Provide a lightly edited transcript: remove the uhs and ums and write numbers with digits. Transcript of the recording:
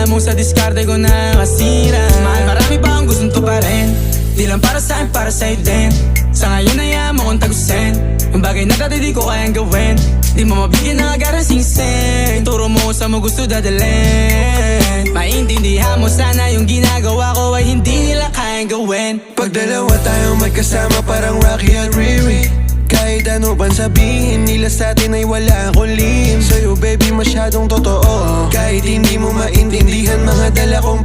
alam mo sa diskarte ko na kasira. Mahal, marami pa akong gustong tuparin, di lang para sa'kin, para sa'yo din. Sa ngayon ayaw mo kong tagusin ang bagay na dati di ko kayang gawin. Di mo mabigyan ng agarang singsing, turo mo sa mo gusto dadalhin. Maintindihan mo sana yung ginagawa ko ay hindi nila kayang gawin. Pag dalawa tayong magkasama parang Rocky at Riri, kahit ano bang sabihin nila sa'tin ay wala akong lihim. Sa'yo baby masyadong totoo, kahit hindi mo maintindihan mga dala kong